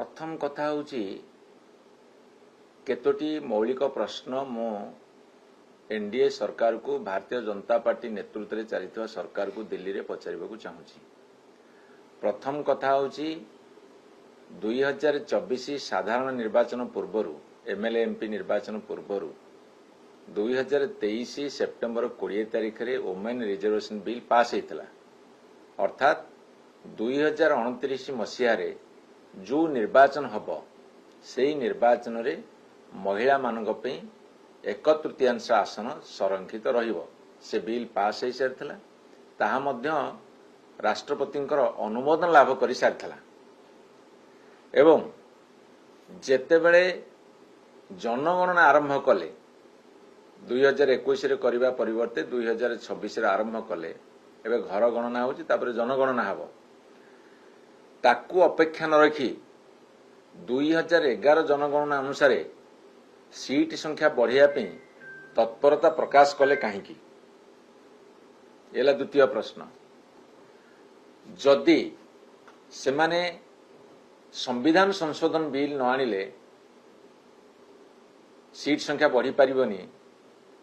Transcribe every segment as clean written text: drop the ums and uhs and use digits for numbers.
प्रथम कथा होची केतोटी मौलिक प्रश्न मो एनडीए सरकार को भारतीय जनता पार्टी नेतृत्व में चली सरकार को दिल्ली रे पचारिबा चाहूँगी। प्रथम कथा होची 2024 साधारण निर्वाचन पूर्वर एमएलए एमपी निर्वाचन पूर्वर 2023 सेप्टेम्बर 20 तारिख रे वोमेन रिजर्वेशन बिल पास होता अर्थात 2029 मसीह जो निर्वाचन हब से निर्वाचन रे महिला मानक पे 1/3 आसन संरक्षित रहिबो से बिल पास हो सारी ताहा मध्य राष्ट्रपतिंकर अनुमोदन लाभ कर सारी एवं जेतेबेले जनगणना आरंभ कले 2021 रे करिबा परिवर्ते 2026 रे आरंभ कले एबे घर गणना होची तापर जनगणना हबो ताकू अपेक्षा न रखी 2011 जनगणना अनुसार सीट संख्या बढ़िया तत्परता प्रकाश कले कहीं एला द्वितीय प्रश्न जदि से माने संविधान संशोधन बिल न आनिले सीट संख्या बढ़ी पारिबनी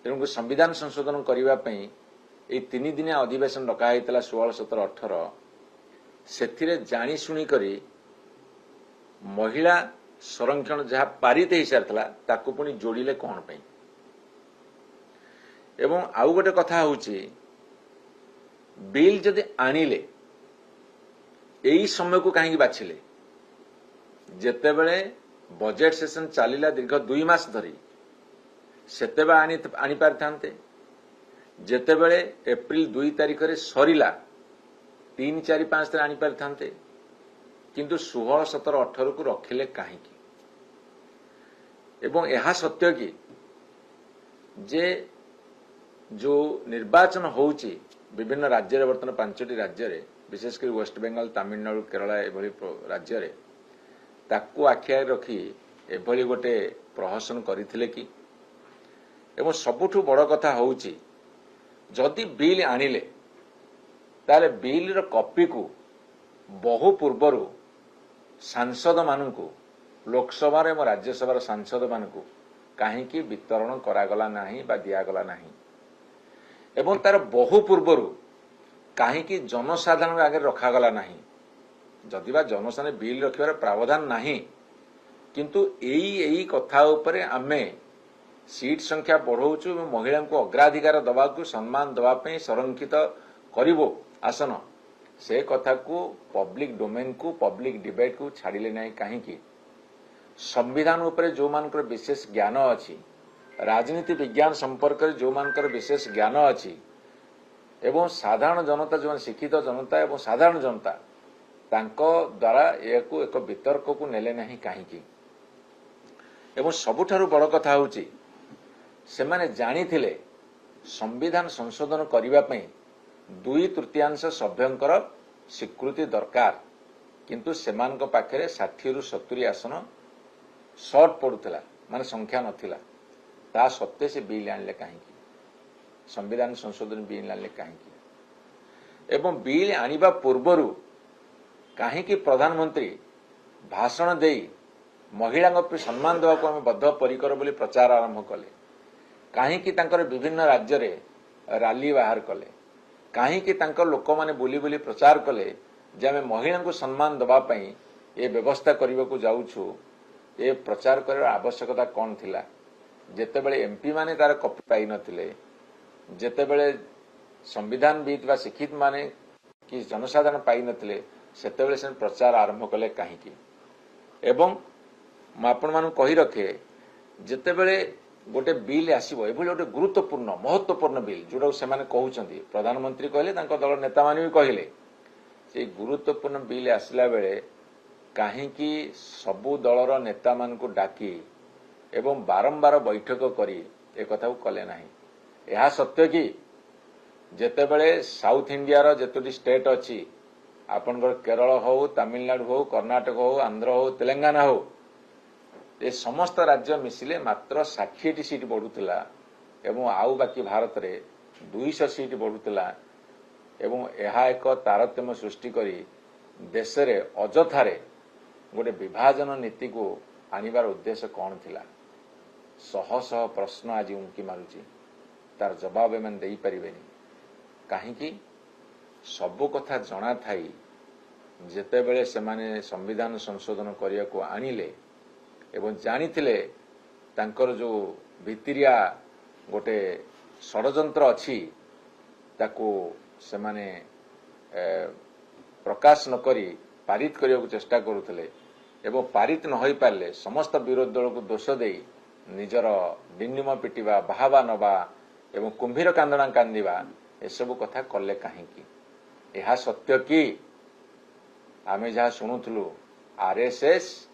तेणु संविधान संशोधन करने ये 3 दिनिया अधिवेशन डकाई 16, 17, 18 से जानी शुणी करी महिला संरक्षण जहाँ पारित हो सारी ताकू पुणी जोड़िले कौन पे एवं आउ गोटे कथा होची बिल जदि आनिले यही समय को कहीं बाछिले जेतेबेले बजेट सेशन चलिला दीर्घ 2 मास धरी सेतेबे आनी पारिथांते जेतेबेले एप्रिल 2 तारिख रे सरिला 3, 4, 5 आनी पारिथांते किंतु 16, 17, 18 को रखिले कहीं एवं यह सत्य कि जे जो निर्वाचन होउची विभिन्न राज्य बर्तमान 5टी राज्य विशेषकर वेस्ट बेंगल, तमिलनाडु, केरला एभली राज्य रे ताकू आखिया रखी एभली गोटे प्रहसन करथिले कि एवं सबुठु बड़ कथा होउची जदि बिल आनिले ताले बिल रो कॉपी को बहु पूर्वरु सांसद मानकु लोकसभा एवं राज्यसभा सांसद मानकु कहीं वितरण करागला नाही बा दियागला नाही एवं तार बहु पूर्वरु कहीं जनसाधारण आगे रखागला नाही जदि बा जनसाधारण बिल रखिबार प्रावधान नाही किंतु एई कथा उपरे आमे सीट संख्या बढ़ाऊचु महिला को अग्राधिकार दवा को सम्मान दवाई संरक्षित करिवो आसन से कथा को पब्लिक डोमेन को पब्लिक डिबेट को छाड़िले नहीं कहीं संविधान उपरे जो मानकर विशेष ज्ञान अच्छी राजनीति विज्ञान संपर्क जो मानकर विशेष ज्ञान अच्छी एवं साधारण जनता जो शिक्षित जनता एवं साधारण जनता तांको द्वारा एक वितर्क को नेले नहीं कहीं एवं सबुठारु बड़ कथा होची से माने जानी थिले संविधान संशोधन करिबा पई 2/3 सभ्यंकर स्वीकृति दरकार किंतु सेमानक पाखरे 60 रु 70 आसन शॉर्ट पड़ुला माने संख्या नथिला ता सत्य से बिल आनले कहीं संविधान संशोधन बिल आनले कहीं एवं बिल आनिबा पूर्वरु कहीं प्रधानमंत्री भाषण देई महिला सम्मान देवा को आम बद्ध परिकर बोली प्रचार आरंभ कले कहीं विभिन्न राज्य रे रैली बाहर कले कहीं लोक माने बुली बुली प्रचार कले जे आम महिला को सम्मान दवाई ये व्यवस्था करने को जाऊछु ये प्रचार कर आवश्यकता कौन थिला जेतेबेले एमपी माने तार कॉपी पाई नथिले जेतेबेले संविधानविद बा शिक्षित माने कि जनसाधारण पाई नथिले सेतेबेले से प्रचार आरंभ कले कहीं एवं आपण मान कही रखे जेतेबेले गोटे बिल आसीबो एभली गोटे गुरुत्वपूर्ण महत्वपूर्ण बिल जोड़ा से माने कहउचंती प्रधानमंत्री कहले तांको दल नेता माने भी कहले से गुरुत्वपूर्ण बिल आसला बेले कहीं सबु दलर नेता मान को डाकी एवं बारंबार बैठक करी ए कथा को कले नाही यह सत्य कि जेतेबेले साउथ इंडिया रो जेतोटी स्टेट अछि आपनकर केरल हो तमिलनाडु हो कर्नाटक हो आंध्र हो तेलंगाना हो ये समस्त राज्य मिसिले मात्र 60 सीट बढ़ुला एवं आउ बाकी भारत रे 200 सीट बढ़ुला एवं यह एक तारतम्य सृष्टि करी देश रे अजथारे गोटे विभाजन नीति को आनिबार उद्देश्य कौन थिला शह शह प्रश्न आज उंकी मारुची तार जवाब एमन देई परिबेनी काहेकि सबु कथा जଣା थाई जेतेबेले सेमाने संविधान संशोधन करिया को आनिले एवं जानिथिले तांकर जो भितिरिया गोटे षडयंत्र अछि ताको सेमाने प्रकाश न करी पारित करिया को चेष्टा करुथिले एवं पारित न होई पारले समस्त विरोधी दल को दोष देई निजर डिन्निम पिटिबा बाहाबा नबा एवं कुंभीर कांदना कांदिबा एसबु कथा कले काहेकि यह सत्य कि आमे जहाँ शुणुलु आरएसएस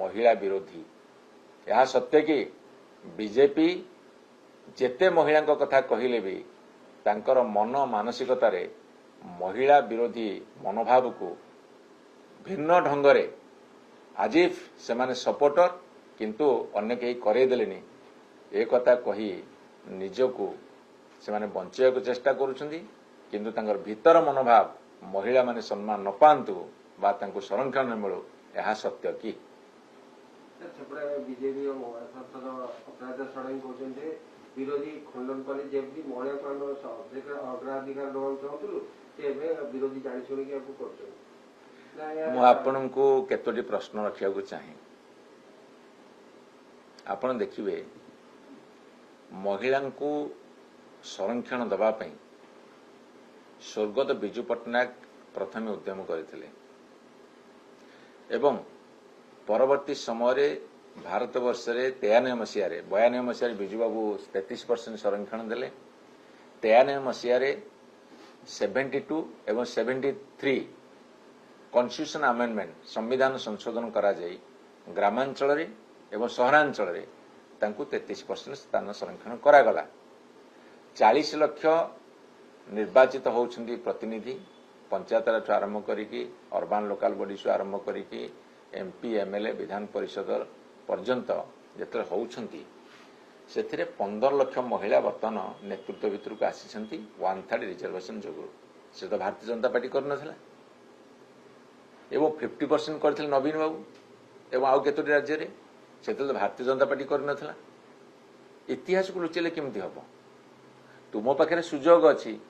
महिला विरोधी यह सत्य कि बीजेपी जेते महिला कथा कहले भी तांकर मन मानसिकतार महिला विरोधी मनोभाव को भिन्न ढंगरे आजिफ से माने सपोर्टर किंतु अन्य कहीं करेदेलेनी ए कथा कही निजको से माने बंचाइया को चेष्टा करुछंदी किंतु तांकर भीतर मनोभाव महिला माने सम्मान न पांतु बा तांको संरक्षण न मिलू यह सत्य कि बीजेपी सांसद अपराध षडयंत्र कहते विरोधी खंडन कले जमी महिला अग्राधिकार देवा चाहूँ विरोधी जाशुणी कर आपण को केतोटी प्रश्न रखा चाहे आपण देखिए महिला को संरक्षण दवाई स्वर्गत बिजू पट्टनायक प्रथम उद्यम करते एवं परवर्ती समय भारत वर्ष 93 मसीह 92 मसीह बिजुबाबू 33% संरक्षण देले 93 मसीह 72 एवं 73 कन्स्टिट्यूशन अमेंडमेंट संविधान संशोधन करा जाई ग्रामांचल एवं सहरांचल 33% स्थान संरक्षण करागला 40 लाख निर्वाचित होउछंती प्रतिनिधि पंचायत आरंभ करिकी अर्बान लोकल बॉडी आरंभ करिकी एमपी एमएलए विधान परिषद पर्यंत जिते होउछंती से 15 लाख महिला बर्तमान नेतृत्व भितर को आसी 1/3 रिजर्वेशन जो से तो भारतीय जनता पार्टी करनथिला एवं 50% करथिले नवीन बाबू एवं आउ केतोटी राज्य रे से तो भारतीय जनता पार्टी करनथिला इतिहास को लुचेले केमती हबो तुम पाखे सुजोग अच्छी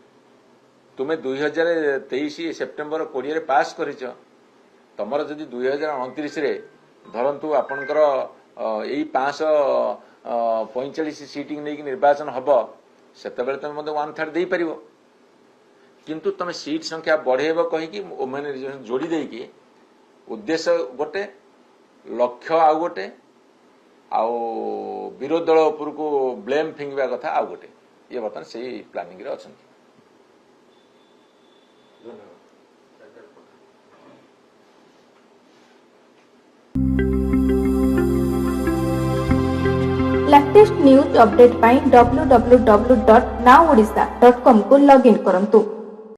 तुम्हें 2023 सेप्टेम्बर 20 पास करिच तमर जदि 2029 धरतु आपणकर यही 545 सीटिंग नहीं निर्वाचन हम से तुम 1/3 दे पार किंतु तुम सीट संख्या बढ़ेब कहीकि वोमेन रिजर्वेशन जोड़ी देकी उद्देश्य गोटे लक्ष्य आउ गोटे आउ विरोधी दल उपर को ब्लेम फिंगवा कथा आउ गोटे ये बर्तमान से प्लानिंग रे अछंती। लेटेस्ट न्यूज अपडेट पाई www.nowodisha.com को लॉगिन करंतु।